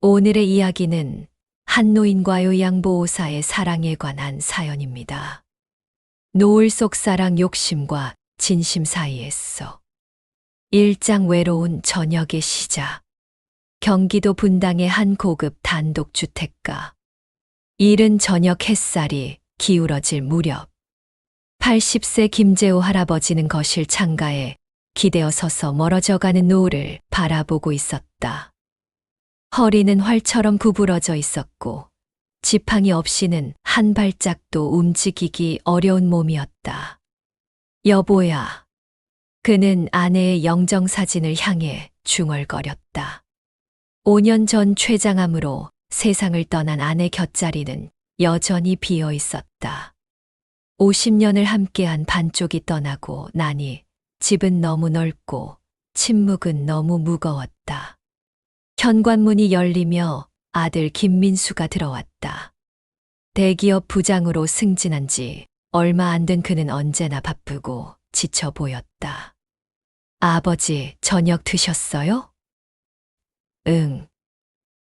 오늘의 이야기는 한 노인과 요양보호사의 사랑에 관한 사연입니다. 노을 속 사랑 욕심과 진심 사이에서 일장 외로운 저녁의 시작. 경기도 분당의 한 고급 단독주택가. 이른 저녁 햇살이 기울어질 무렵 80세 김재호 할아버지는 거실 창가에 기대어 서서 멀어져가는 노을을 바라보고 있었다. 허리는 활처럼 구부러져 있었고 지팡이 없이는 한 발짝도 움직이기 어려운 몸이었다. 여보야. 그는 아내의 영정사진을 향해 중얼거렸다. 5년 전 췌장암으로 세상을 떠난 아내 곁자리는 여전히 비어 있었다. 50년을 함께한 반쪽이 떠나고 나니 집은 너무 넓고 침묵은 너무 무거웠다. 현관문이 열리며 아들 김민수가 들어왔다. 대기업 부장으로 승진한 지 얼마 안 된 그는 언제나 바쁘고 지쳐 보였다. 아버지, 저녁 드셨어요? 응.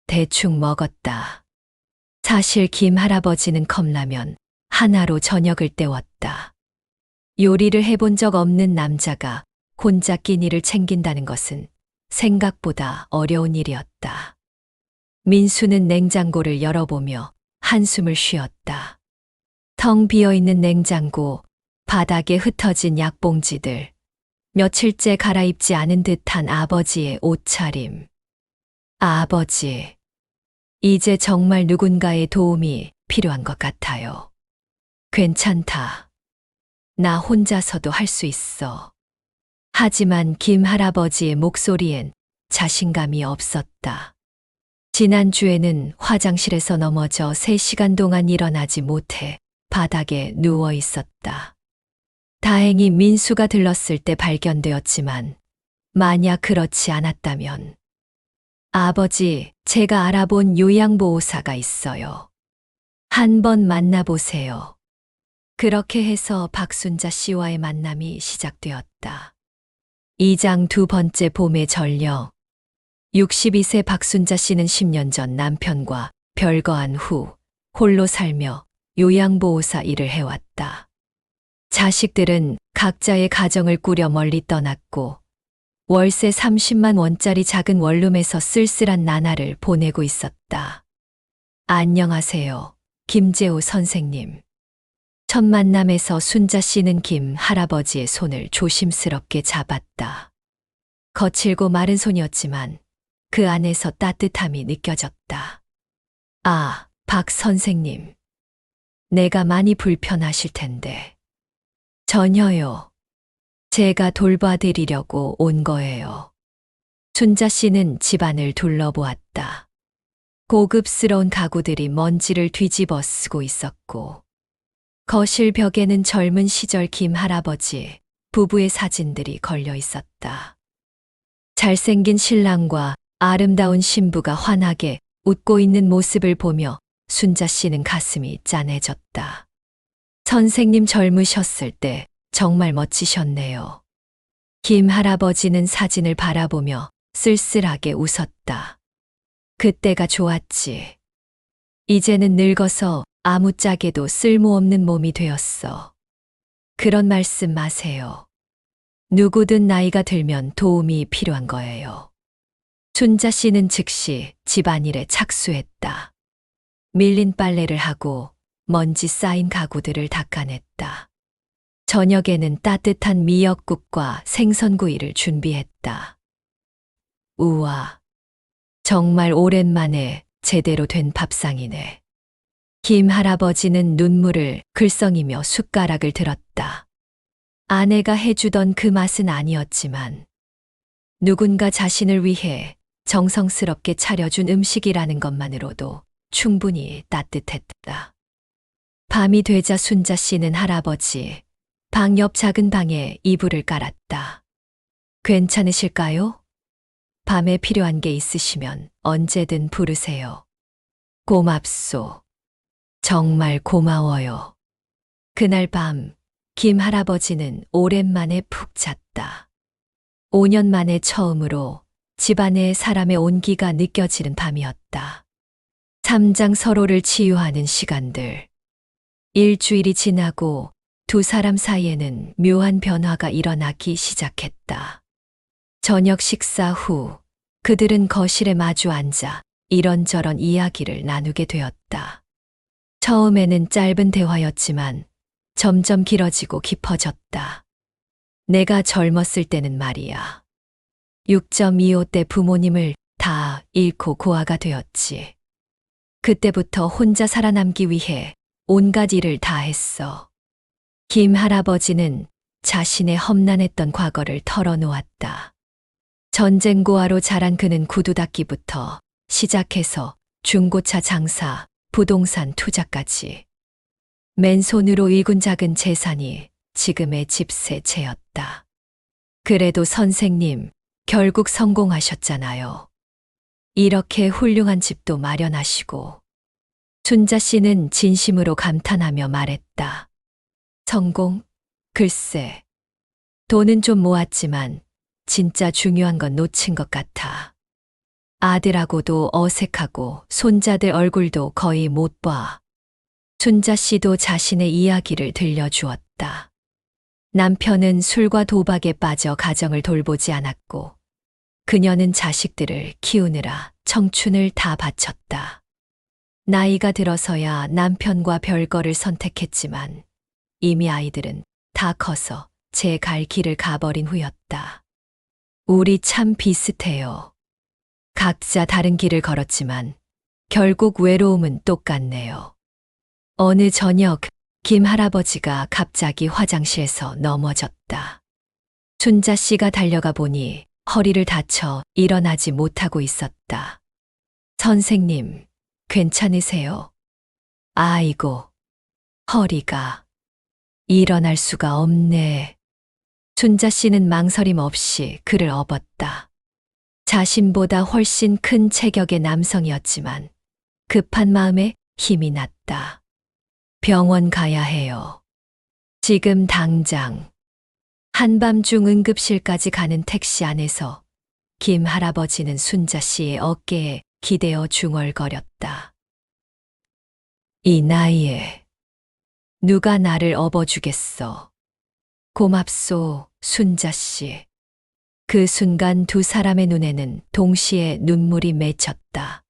대충 먹었다. 사실 김 할아버지는 컵라면 하나로 저녁을 때웠다. 요리를 해본 적 없는 남자가 혼자 끼니를 챙긴다는 것은 생각보다 어려운 일이었다. 민수는 냉장고를 열어보며 한숨을 쉬었다. 텅 비어있는 냉장고, 바닥에 흩어진 약봉지들, 며칠째 갈아입지 않은 듯한 아버지의 옷차림. 아버지, 이제 정말 누군가의 도움이 필요한 것 같아요. 괜찮다. 나 혼자서도 할 수 있어. 하지만 김 할아버지의 목소리엔 자신감이 없었다. 지난주에는 화장실에서 넘어져 3시간 동안 일어나지 못해 바닥에 누워 있었다. 다행히 민수가 들렀을 때 발견되었지만 만약 그렇지 않았다면 아버지, 제가 알아본 요양보호사가 있어요. 한번 만나보세요. 그렇게 해서 박순자 씨와의 만남이 시작되었다. 2장 두 번째 봄의 전령. 62세 박순자 씨는 10년 전 남편과 별거한 후 홀로 살며 요양보호사 일을 해왔다. 자식들은 각자의 가정을 꾸려 멀리 떠났고 월세 30만 원짜리 작은 원룸에서 쓸쓸한 나날을 보내고 있었다. 안녕하세요, 김재호 선생님. 첫 만남에서 순자 씨는 김 할아버지의 손을 조심스럽게 잡았다. 거칠고 마른 손이었지만 그 안에서 따뜻함이 느껴졌다. 아, 박 선생님. 내가 많이 불편하실 텐데. 전혀요. 제가 돌봐드리려고 온 거예요. 순자 씨는 집안을 둘러보았다. 고급스러운 가구들이 먼지를 뒤집어 쓰고 있었고 거실 벽에는 젊은 시절 김 할아버지 부부의 사진들이 걸려 있었다. 잘생긴 신랑과 아름다운 신부가 환하게 웃고 있는 모습을 보며 순자 씨는 가슴이 짠해졌다. 선생님 젊으셨을 때 정말 멋지셨네요. 김 할아버지는 사진을 바라보며 쓸쓸하게 웃었다. 그때가 좋았지. 이제는 늙어서 아무짝에도 쓸모없는 몸이 되었어. 그런 말씀 마세요. 누구든 나이가 들면 도움이 필요한 거예요. 순자 씨는 즉시 집안일에 착수했다. 밀린 빨래를 하고 먼지 쌓인 가구들을 닦아냈다. 저녁에는 따뜻한 미역국과 생선구이를 준비했다. 우와, 정말 오랜만에 제대로 된 밥상이네. 김 할아버지는 눈물을 글썽이며 숟가락을 들었다. 아내가 해주던 그 맛은 아니었지만 누군가 자신을 위해 정성스럽게 차려준 음식이라는 것만으로도 충분히 따뜻했다. 밤이 되자 순자 씨는 할아버지 방 옆 작은 방에 이불을 깔았다. 괜찮으실까요? 밤에 필요한 게 있으시면 언제든 부르세요. 고맙소. 정말 고마워요. 그날 밤 김 할아버지는 오랜만에 푹 잤다. 5년 만에 처음으로 집안에 사람의 온기가 느껴지는 밤이었다. 삼장 서로를 치유하는 시간들. 일주일이 지나고 두 사람 사이에는 묘한 변화가 일어나기 시작했다. 저녁 식사 후 그들은 거실에 마주 앉아 이런저런 이야기를 나누게 되었다. 처음에는 짧은 대화였지만 점점 길어지고 깊어졌다. 내가 젊었을 때는 말이야. 6.25 때 부모님을 다 잃고 고아가 되었지. 그때부터 혼자 살아남기 위해 온갖 일을 다 했어. 김 할아버지는 자신의 험난했던 과거를 털어놓았다. 전쟁 고아로 자란 그는 구두 닦기부터 시작해서 중고차 장사, 부동산 투자까지. 맨손으로 일군 작은 재산이 지금의 집세 채였다. 그래도 선생님, 결국 성공하셨잖아요. 이렇게 훌륭한 집도 마련하시고. 순자 씨는 진심으로 감탄하며 말했다. 성공? 글쎄. 돈은 좀 모았지만 진짜 중요한 건 놓친 것 같아. 아들하고도 어색하고 손자들 얼굴도 거의 못 봐. 순자 씨도 자신의 이야기를 들려주었다. 남편은 술과 도박에 빠져 가정을 돌보지 않았고 그녀는 자식들을 키우느라 청춘을 다 바쳤다. 나이가 들어서야 남편과 별거를 선택했지만 이미 아이들은 다 커서 제 갈 길을 가버린 후였다. 우리 참 비슷해요. 각자 다른 길을 걸었지만 결국 외로움은 똑같네요. 어느 저녁 김 할아버지가 갑자기 화장실에서 넘어졌다. 순자 씨가 달려가 보니 허리를 다쳐 일어나지 못하고 있었다. 선생님, 괜찮으세요? 아이고, 허리가. 일어날 수가 없네. 순자 씨는 망설임 없이 그를 업었다. 자신보다 훨씬 큰 체격의 남성이었지만 급한 마음에 힘이 났다. 병원 가야 해요. 지금 당장. 한밤중 응급실까지 가는 택시 안에서 김 할아버지는 순자 씨의 어깨에 기대어 중얼거렸다. 이 나이에 누가 나를 업어주겠어. 고맙소, 순자 씨. 그 순간 두 사람의 눈에는 동시에 눈물이 맺혔다.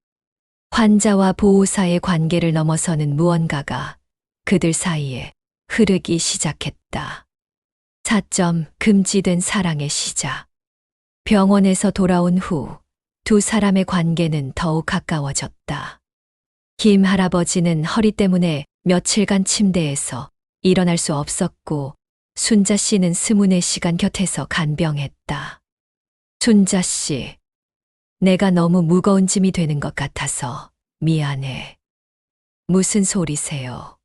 환자와 보호사의 관계를 넘어서는 무언가가 그들 사이에 흐르기 시작했다. 금지된 사랑의 시작. 병원에서 돌아온 후 두 사람의 관계는 더욱 가까워졌다. 김 할아버지는 허리 때문에 며칠간 침대에서 일어날 수 없었고 순자 씨는 24시간 곁에서 간병했다. 순자 씨, 내가 너무 무거운 짐이 되는 것 같아서 미안해. 무슨 소리세요?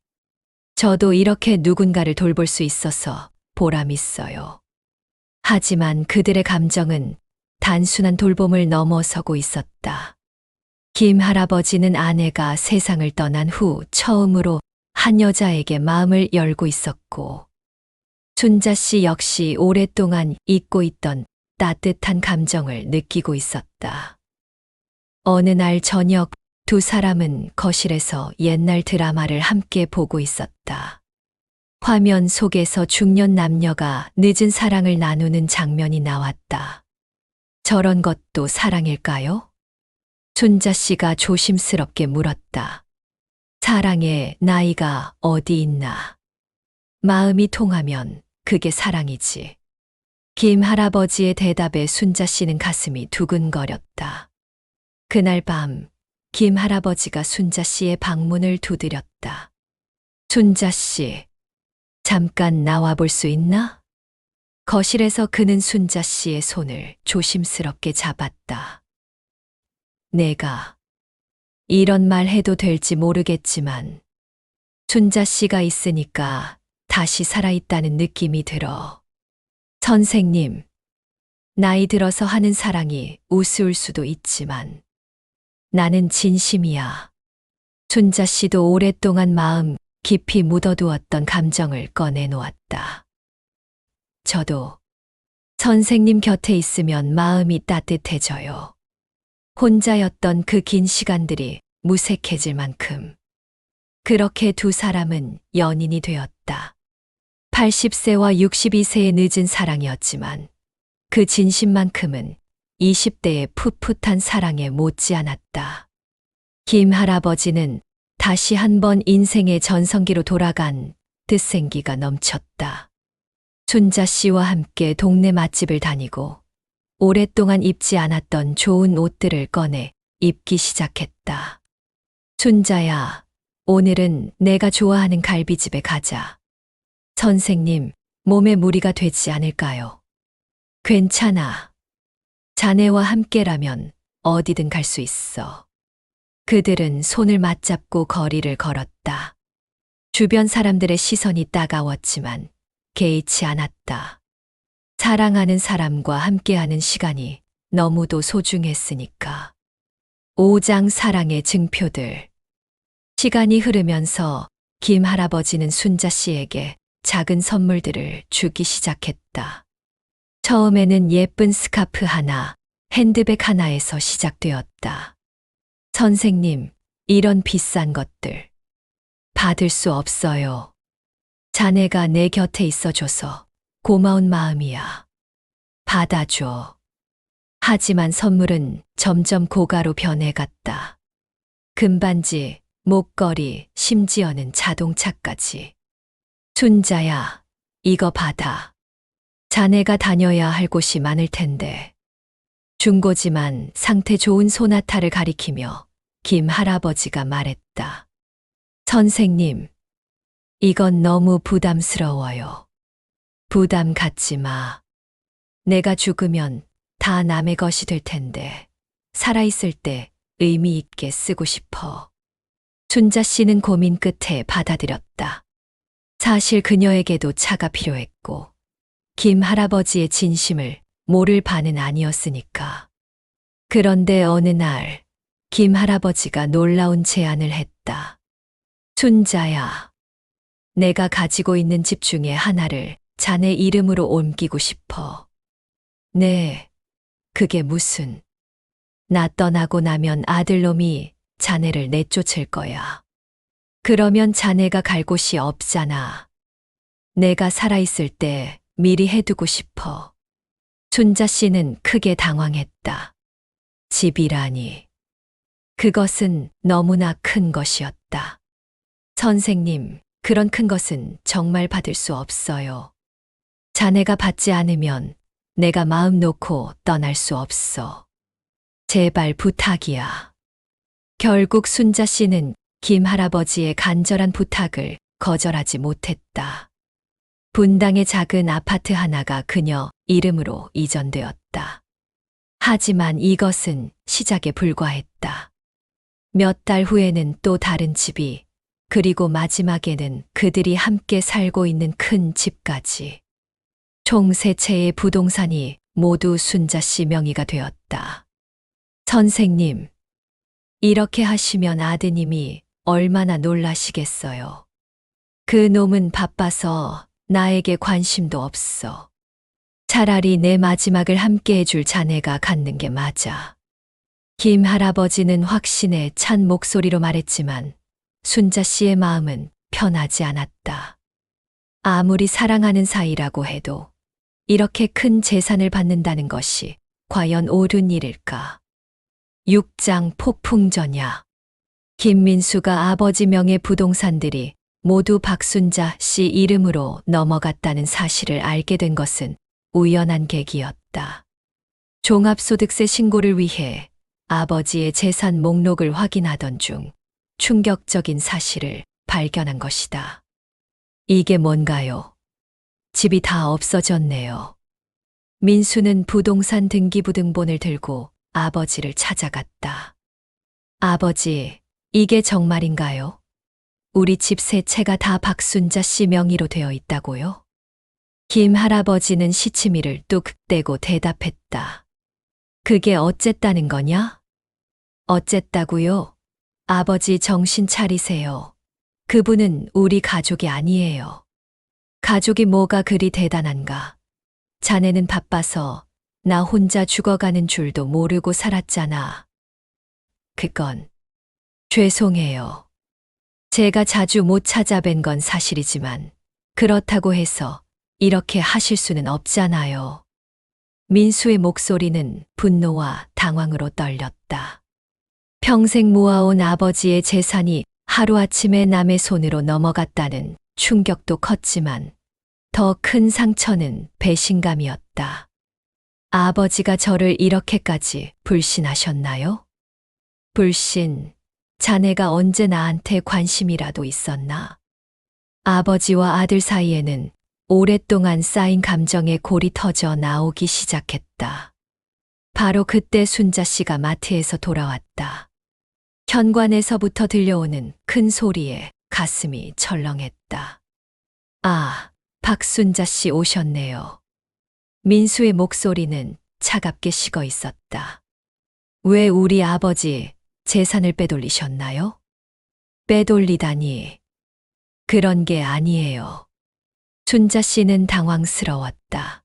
저도 이렇게 누군가를 돌볼 수 있어서 보람 있어요. 하지만 그들의 감정은 단순한 돌봄을 넘어서고 있었다. 김 할아버지는 아내가 세상을 떠난 후 처음으로 한 여자에게 마음을 열고 있었고, 순자 씨 역시 오랫동안 잊고 있던 따뜻한 감정을 느끼고 있었다. 어느 날 저녁 두 사람은 거실에서 옛날 드라마를 함께 보고 있었다. 화면 속에서 중년 남녀가 늦은 사랑을 나누는 장면이 나왔다. 저런 것도 사랑일까요? 순자 씨가 조심스럽게 물었다. 사랑의 나이가 어디 있나? 마음이 통하면 그게 사랑이지. 김 할아버지의 대답에 순자 씨는 가슴이 두근거렸다. 그날 밤 김 할아버지가 순자 씨의 방문을 두드렸다. 순자 씨, 잠깐 나와 볼 수 있나? 거실에서 그는 순자 씨의 손을 조심스럽게 잡았다. 내가 이런 말 해도 될지 모르겠지만 순자 씨가 있으니까 다시 살아있다는 느낌이 들어. 선생님, 나이 들어서 하는 사랑이 우스울 수도 있지만 나는 진심이야. 순자 씨도 오랫동안 마음 깊이 묻어두었던 감정을 꺼내놓았다. 저도 선생님 곁에 있으면 마음이 따뜻해져요. 혼자였던 그 긴 시간들이 무색해질 만큼. 그렇게 두 사람은 연인이 되었다. 80세와 62세의 늦은 사랑이었지만 그 진심만큼은 20대의 풋풋한 사랑에 못지않았다. 김 할아버지는 다시 한번 인생의 전성기로 돌아간 뜻생기가 넘쳤다. 순자 씨와 함께 동네 맛집을 다니고 오랫동안 입지 않았던 좋은 옷들을 꺼내 입기 시작했다. 순자야, 오늘은 내가 좋아하는 갈비집에 가자. 선생님, 몸에 무리가 되지 않을까요? 괜찮아. 자네와 함께라면 어디든 갈 수 있어. 그들은 손을 맞잡고 거리를 걸었다. 주변 사람들의 시선이 따가웠지만 개의치 않았다. 사랑하는 사람과 함께하는 시간이 너무도 소중했으니까. 5장 사랑의 증표들. 시간이 흐르면서 김 할아버지는 순자 씨에게 작은 선물들을 주기 시작했다. 처음에는 예쁜 스카프 하나, 핸드백 하나에서 시작되었다. 선생님, 이런 비싼 것들 받을 수 없어요. 자네가 내 곁에 있어줘서 고마운 마음이야. 받아줘. 하지만 선물은 점점 고가로 변해갔다. 금반지, 목걸이, 심지어는 자동차까지. 순자야, 이거 받아. 자네가 다녀야 할 곳이 많을 텐데. 중고지만 상태 좋은 소나타를 가리키며 김 할아버지가 말했다. 선생님, 이건 너무 부담스러워요. 부담 갖지 마. 내가 죽으면 다 남의 것이 될 텐데 살아있을 때 의미 있게 쓰고 싶어. 순자 씨는 고민 끝에 받아들였다. 사실 그녀에게도 차가 필요했고 김 할아버지의 진심을 모를 바는 아니었으니까. 그런데 어느 날 김 할아버지가 놀라운 제안을 했다. 순자야, 내가 가지고 있는 집 중에 하나를 자네 이름으로 옮기고 싶어. 네, 그게 무슨. 나 떠나고 나면 아들놈이 자네를 내쫓을 거야. 그러면 자네가 갈 곳이 없잖아. 내가 살아있을 때 미리 해두고 싶어. 순자 씨는 크게 당황했다. 집이라니. 그것은 너무나 큰 것이었다. 선생님, 그런 큰 것은 정말 받을 수 없어요. 자네가 받지 않으면 내가 마음 놓고 떠날 수 없어. 제발 부탁이야. 결국 순자 씨는 김 할아버지의 간절한 부탁을 거절하지 못했다. 분당의 작은 아파트 하나가 그녀 이름으로 이전되었다. 하지만 이것은 시작에 불과했다. 몇 달 후에는 또 다른 집이, 그리고 마지막에는 그들이 함께 살고 있는 큰 집까지. 총 3채의 부동산이 모두 순자 씨 명의가 되었다. 선생님, 이렇게 하시면 아드님이 얼마나 놀라시겠어요. 그 놈은 바빠서 나에게 관심도 없어. 차라리 내 마지막을 함께 해줄 자네가 갖는 게 맞아. 김 할아버지는 확신에 찬 목소리로 말했지만 순자 씨의 마음은 편하지 않았다. 아무리 사랑하는 사이라고 해도 이렇게 큰 재산을 받는다는 것이 과연 옳은 일일까? 6장 폭풍전야. 김민수가 아버지 명의 부동산들이 모두 박순자 씨 이름으로 넘어갔다는 사실을 알게 된 것은 우연한 계기였다. 종합소득세 신고를 위해 아버지의 재산 목록을 확인하던 중 충격적인 사실을 발견한 것이다. 이게 뭔가요? 집이 다 없어졌네요. 민수는 부동산 등기부등본을 들고 아버지를 찾아갔다. 아버지, 이게 정말인가요? 우리 집 3채가 다 박순자 씨 명의로 되어 있다고요? 김 할아버지는 시치미를 뚝 떼고 대답했다. 그게 어쨌다는 거냐? 어쨌다고요? 아버지 정신 차리세요. 그분은 우리 가족이 아니에요. 가족이 뭐가 그리 대단한가? 자네는 바빠서 나 혼자 죽어가는 줄도 모르고 살았잖아. 그건 죄송해요. 제가 자주 못 찾아뵌 건 사실이지만 그렇다고 해서 이렇게 하실 수는 없잖아요. 민수의 목소리는 분노와 당황으로 떨렸다. 평생 모아온 아버지의 재산이 하루아침에 남의 손으로 넘어갔다는 충격도 컸지만 더 큰 상처는 배신감이었다. 아버지가 저를 이렇게까지 불신하셨나요? 불신, 자네가 언제 나한테 관심이라도 있었나? 아버지와 아들 사이에는 오랫동안 쌓인 감정의 골이 터져 나오기 시작했다. 바로 그때 순자 씨가 마트에서 돌아왔다. 현관에서부터 들려오는 큰 소리에 가슴이 철렁했다. 아, 박순자 씨 오셨네요. 민수의 목소리는 차갑게 식어 있었다. 왜 우리 아버지 재산을 빼돌리셨나요? 빼돌리다니. 그런 게 아니에요. 순자 씨는 당황스러웠다.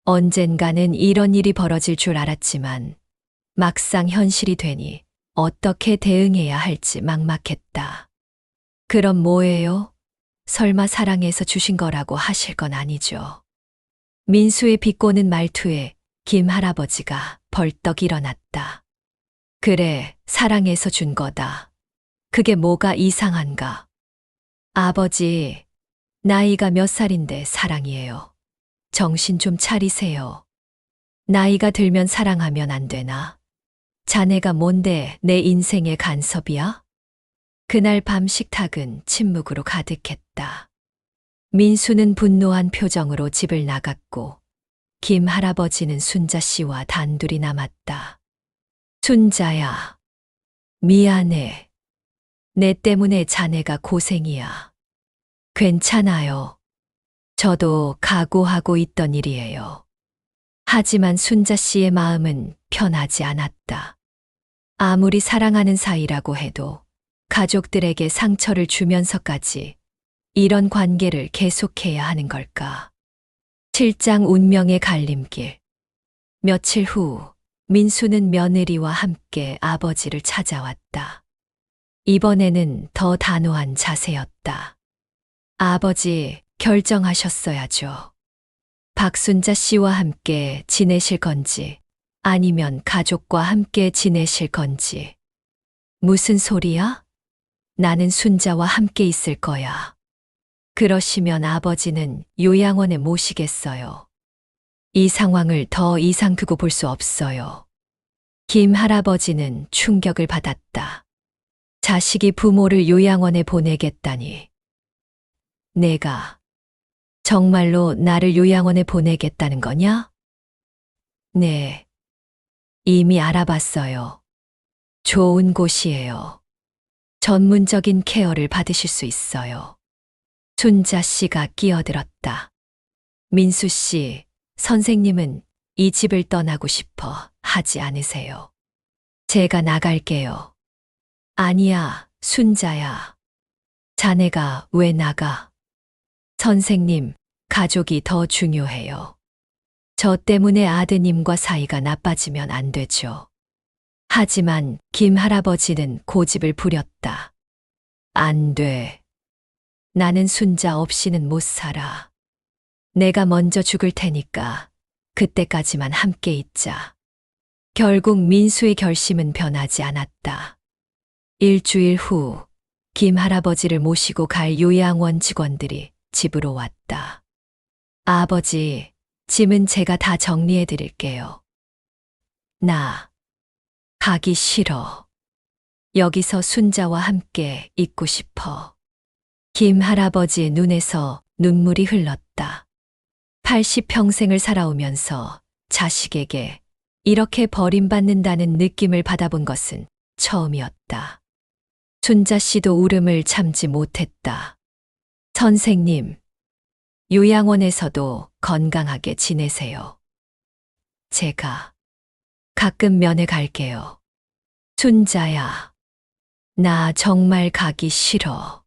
언젠가는 이런 일이 벌어질 줄 알았지만 막상 현실이 되니 어떻게 대응해야 할지 막막했다. 그럼 뭐예요? 설마 사랑해서 주신 거라고 하실 건 아니죠. 민수의 비꼬는 말투에 김 할아버지가 벌떡 일어났다. 그래, 사랑해서 준 거다. 그게 뭐가 이상한가? 아버지, 나이가 몇 살인데 사랑이에요. 정신 좀 차리세요. 나이가 들면 사랑하면 안 되나? 자네가 뭔데 내 인생의 간섭이야? 그날 밤 식탁은 침묵으로 가득했다. 민수는 분노한 표정으로 집을 나갔고 김 할아버지는 순자 씨와 단둘이 남았다. 순자야, 미안해. 내 때문에 자네가 고생이야. 괜찮아요. 저도 각오하고 있던 일이에요. 하지만 순자 씨의 마음은 편하지 않았다. 아무리 사랑하는 사이라고 해도 가족들에게 상처를 주면서까지 이런 관계를 계속해야 하는 걸까? 7장 운명의 갈림길. 며칠 후 민수는 며느리와 함께 아버지를 찾아왔다. 이번에는 더 단호한 자세였다. 아버지, 결정하셨어야죠. 박순자 씨와 함께 지내실 건지 아니면 가족과 함께 지내실 건지. 무슨 소리야? 나는 순자와 함께 있을 거야. 그러시면 아버지는 요양원에 모시겠어요. 이 상황을 더 이상 두고 볼 수 없어요. 김 할아버지는 충격을 받았다. 자식이 부모를 요양원에 보내겠다니. 내가 정말로 나를 요양원에 보내겠다는 거냐? 네. 이미 알아봤어요. 좋은 곳이에요. 전문적인 케어를 받으실 수 있어요. 순자 씨가 끼어들었다. 민수 씨, 선생님은 이 집을 떠나고 싶어 하지 않으세요. 제가 나갈게요. 아니야, 순자야. 자네가 왜 나가? 선생님, 가족이 더 중요해요. 저 때문에 아드님과 사이가 나빠지면 안 되죠. 하지만 김 할아버지는 고집을 부렸다. 안 돼. 나는 순자 없이는 못 살아. 내가 먼저 죽을 테니까 그때까지만 함께 있자. 결국 민수의 결심은 변하지 않았다. 일주일 후 김 할아버지를 모시고 갈 요양원 직원들이 집으로 왔다. 아버지, 짐은 제가 다 정리해 드릴게요. 나 가기 싫어. 여기서 순자와 함께 있고 싶어. 김 할아버지의 눈에서 눈물이 흘렀다. 80평생을 살아오면서 자식에게 이렇게 버림받는다는 느낌을 받아본 것은 처음이었다. 순자 씨도 울음을 참지 못했다. 선생님, 요양원에서도 건강하게 지내세요. 제가 가끔 면회 갈게요. 순자야, 나 정말 가기 싫어.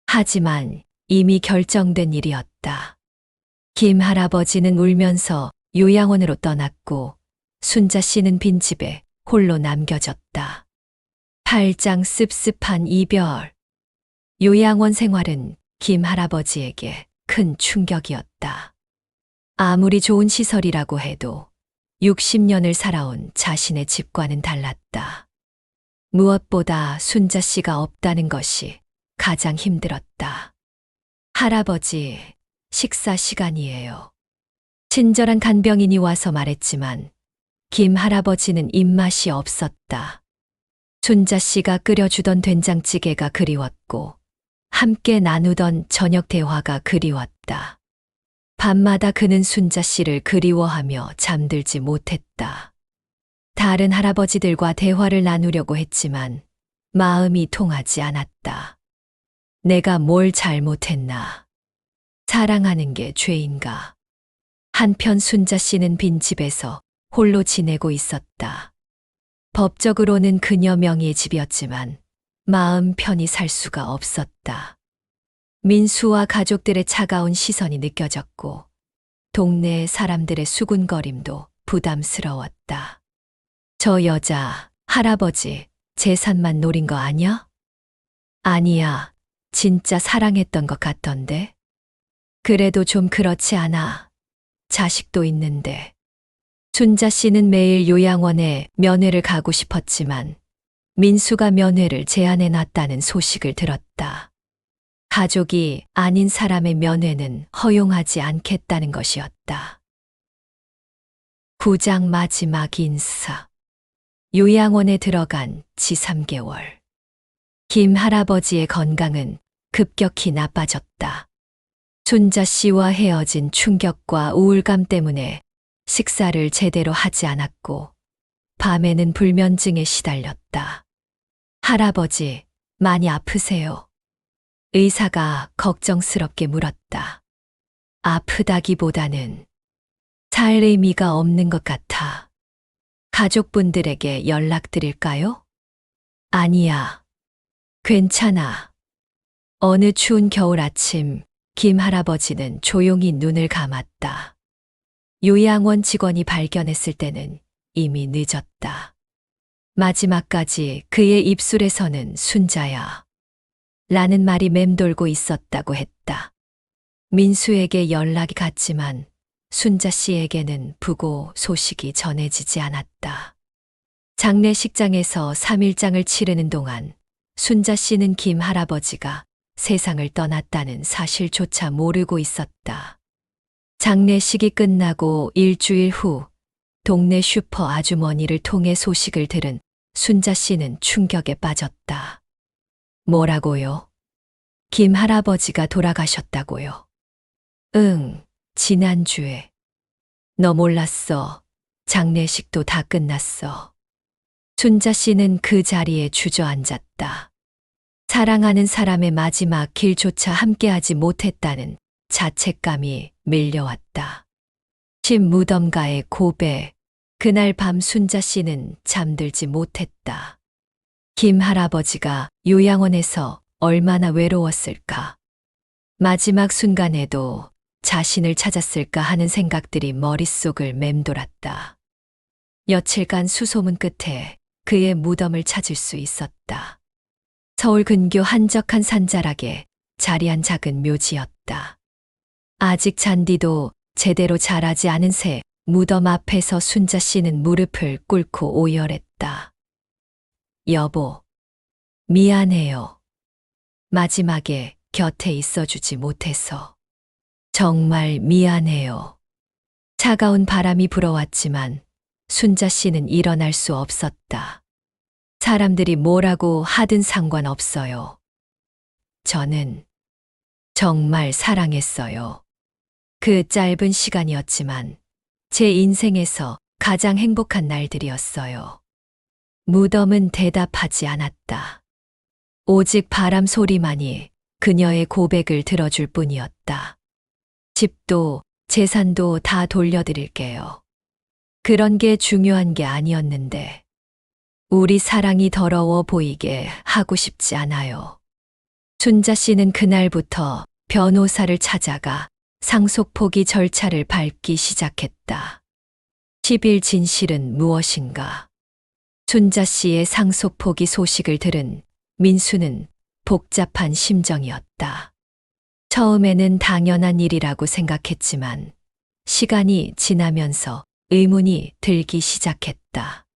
하지만 이미 결정된 일이었다. 김 할아버지는 울면서 요양원으로 떠났고 순자 씨는 빈집에 홀로 남겨졌다. 8장 씁씁한 이별. 요양원 생활은 김 할아버지에게 큰 충격이었다. 아무리 좋은 시설이라고 해도 60년을 살아온 자신의 집과는 달랐다. 무엇보다 순자 씨가 없다는 것이 가장 힘들었다. 할아버지, 식사 시간이에요. 친절한 간병인이 와서 말했지만 김 할아버지는 입맛이 없었다. 순자 씨가 끓여주던 된장찌개가 그리웠고 함께 나누던 저녁 대화가 그리웠다. 밤마다 그는 순자 씨를 그리워하며 잠들지 못했다. 다른 할아버지들과 대화를 나누려고 했지만 마음이 통하지 않았다. 내가 뭘 잘못했나? 사랑하는 게 죄인가? 한편 순자 씨는 빈집에서 홀로 지내고 있었다. 법적으로는 그녀 명의의 집이었지만 마음 편히 살 수가 없었다. 민수와 가족들의 차가운 시선이 느껴졌고 동네 사람들의 수군거림도 부담스러웠다. 저 여자, 할아버지, 재산만 노린 거 아냐? 아니야, 진짜 사랑했던 것 같던데. 그래도 좀 그렇지 않아. 자식도 있는데. 순자 씨는 매일 요양원에 면회를 가고 싶었지만 민수가 면회를 제안해 놨다는 소식을 들었다. 가족이 아닌 사람의 면회는 허용하지 않겠다는 것이었다. 9장 마지막 인사. 요양원에 들어간 지 3개월. 김 할아버지의 건강은 급격히 나빠졌다. 순자 씨와 헤어진 충격과 우울감 때문에 식사를 제대로 하지 않았고 밤에는 불면증에 시달렸다. 할아버지, 많이 아프세요? 의사가 걱정스럽게 물었다. 아프다기보다는 살 의미가 없는 것 같아. 가족분들에게 연락드릴까요? 아니야. 괜찮아. 어느 추운 겨울 아침, 김 할아버지는 조용히 눈을 감았다. 요양원 직원이 발견했을 때는 이미 늦었다. 마지막까지 그의 입술에서는 순자야 라는 말이 맴돌고 있었다고 했다. 민수에게 연락이 갔지만 순자 씨에게는 부고 소식이 전해지지 않았다. 장례식장에서 3일장을 치르는 동안 순자 씨는 김 할아버지가 세상을 떠났다는 사실조차 모르고 있었다. 장례식이 끝나고 일주일 후 동네 슈퍼 아주머니를 통해 소식을 들은 순자 씨는 충격에 빠졌다. 뭐라고요? 김 할아버지가 돌아가셨다고요? 응, 지난주에. 너 몰랐어. 장례식도 다 끝났어. 순자 씨는 그 자리에 주저앉았다. 사랑하는 사람의 마지막 길조차 함께하지 못했다는 자책감이 밀려왔다. 집 무덤가의 고백. 그날 밤 순자 씨는 잠들지 못했다. 김 할아버지가 요양원에서 얼마나 외로웠을까. 마지막 순간에도 자신을 찾았을까 하는 생각들이 머릿속을 맴돌았다. 며칠간 수소문 끝에 그의 무덤을 찾을 수 있었다. 서울 근교 한적한 산자락에 자리한 작은 묘지였다. 아직 잔디도 제대로 자라지 않은 새 무덤 앞에서 순자 씨는 무릎을 꿇고 오열했다. 여보, 미안해요. 마지막에 곁에 있어주지 못해서. 정말 미안해요. 차가운 바람이 불어왔지만 순자 씨는 일어날 수 없었다. 사람들이 뭐라고 하든 상관없어요. 저는 정말 사랑했어요. 그 짧은 시간이었지만 제 인생에서 가장 행복한 날들이었어요. 무덤은 대답하지 않았다. 오직 바람 소리만이 그녀의 고백을 들어줄 뿐이었다. 집도 재산도 다 돌려드릴게요. 그런 게 중요한 게 아니었는데 우리 사랑이 더러워 보이게 하고 싶지 않아요. 순자 씨는 그날부터 변호사를 찾아가 상속포기 절차를 밟기 시작했다. 10일 진실은 무엇인가? 순자 씨의 상속포기 소식을 들은 민수는 복잡한 심정이었다. 처음에는 당연한 일이라고 생각했지만 시간이 지나면서 의문이 들기 시작했다.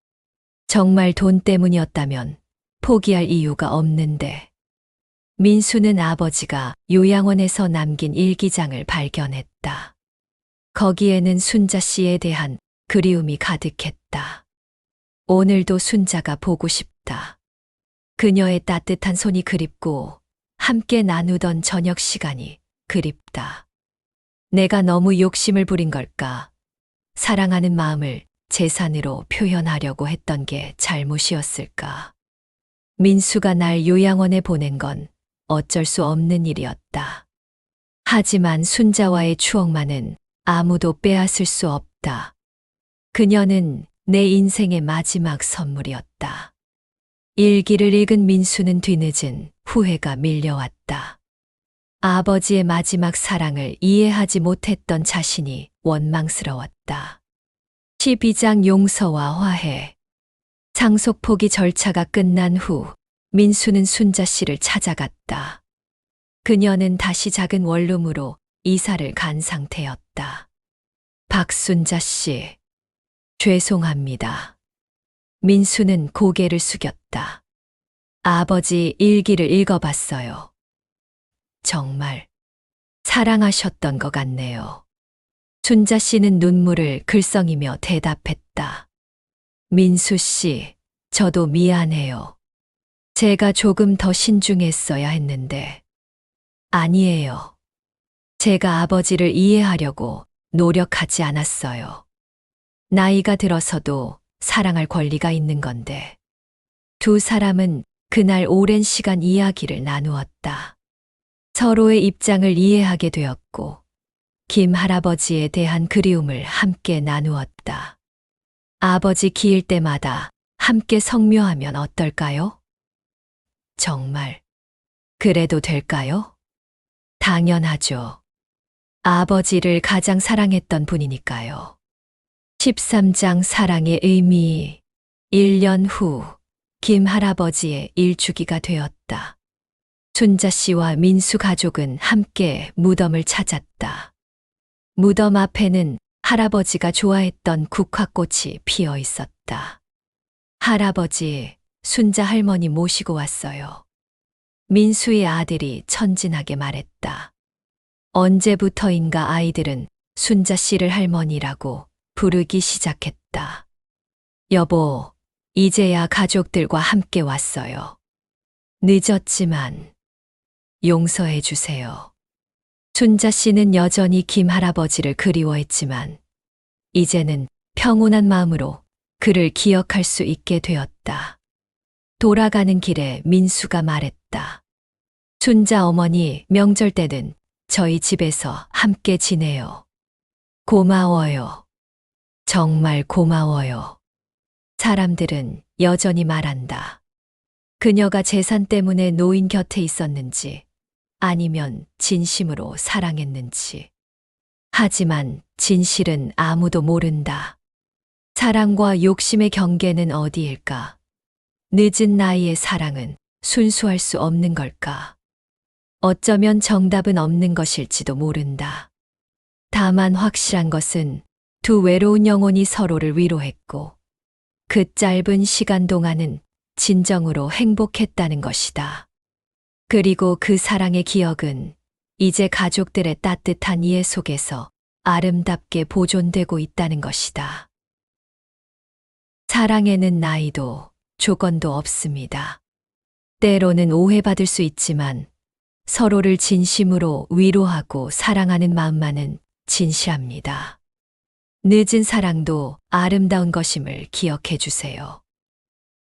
정말 돈 때문이었다면 포기할 이유가 없는데. 민수는 아버지가 요양원에서 남긴 일기장을 발견했다. 거기에는 순자 씨에 대한 그리움이 가득했다. 오늘도 순자가 보고 싶다. 그녀의 따뜻한 손이 그립고 함께 나누던 저녁 시간이 그립다. 내가 너무 욕심을 부린 걸까? 사랑하는 마음을 재산으로 표현하려고 했던 게 잘못이었을까? 민수가 날 요양원에 보낸 건 어쩔 수 없는 일이었다. 하지만 순자와의 추억만은 아무도 빼앗을 수 없다. 그녀는 내 인생의 마지막 선물이었다. 일기를 읽은 민수는 뒤늦은 후회가 밀려왔다. 아버지의 마지막 사랑을 이해하지 못했던 자신이 원망스러웠다. 12장 용서와 화해. 상속포기 절차가 끝난 후 민수는 순자 씨를 찾아갔다. 그녀는 다시 작은 원룸으로 이사를 간 상태였다. 박순자 씨, 죄송합니다. 민수는 고개를 숙였다. 아버지 일기를 읽어봤어요. 정말 사랑하셨던 것 같네요. 순자 씨는 눈물을 글썽이며 대답했다. 민수 씨, 저도 미안해요. 제가 조금 더 신중했어야 했는데. 아니에요. 제가 아버지를 이해하려고 노력하지 않았어요. 나이가 들어서도 사랑할 권리가 있는 건데. 두 사람은 그날 오랜 시간 이야기를 나누었다. 서로의 입장을 이해하게 되었고, 김 할아버지에 대한 그리움을 함께 나누었다. 아버지 기일 때마다 함께 성묘하면 어떨까요? 정말 그래도 될까요? 당연하죠. 아버지를 가장 사랑했던 분이니까요. 13장 사랑의 의미. 1년 후 김 할아버지의 일주기가 되었다. 순자 씨와 민수 가족은 함께 무덤을 찾았다. 무덤 앞에는 할아버지가 좋아했던 국화꽃이 피어 있었다. 할아버지, 순자 할머니 모시고 왔어요. 민수의 아들이 천진하게 말했다. 언제부터인가 아이들은 순자 씨를 할머니라고 부르기 시작했다. 여보, 이제야 가족들과 함께 왔어요. 늦었지만 용서해 주세요. 순자 씨는 여전히 김 할아버지를 그리워했지만 이제는 평온한 마음으로 그를 기억할 수 있게 되었다. 돌아가는 길에 민수가 말했다. 순자 어머니, 명절 때는 저희 집에서 함께 지내요. 고마워요. 정말 고마워요. 사람들은 여전히 말한다. 그녀가 재산 때문에 노인 곁에 있었는지 아니면 진심으로 사랑했는지. 하지만 진실은 아무도 모른다. 사랑과 욕심의 경계는 어디일까? 늦은 나이의 사랑은 순수할 수 없는 걸까? 어쩌면 정답은 없는 것일지도 모른다. 다만 확실한 것은 두 외로운 영혼이 서로를 위로했고 그 짧은 시간 동안은 진정으로 행복했다는 것이다. 그리고 그 사랑의 기억은 이제 가족들의 따뜻한 이해 속에서 아름답게 보존되고 있다는 것이다. 사랑에는 나이도 조건도 없습니다. 때로는 오해받을 수 있지만 서로를 진심으로 위로하고 사랑하는 마음만은 진실합니다. 늦은 사랑도 아름다운 것임을 기억해 주세요.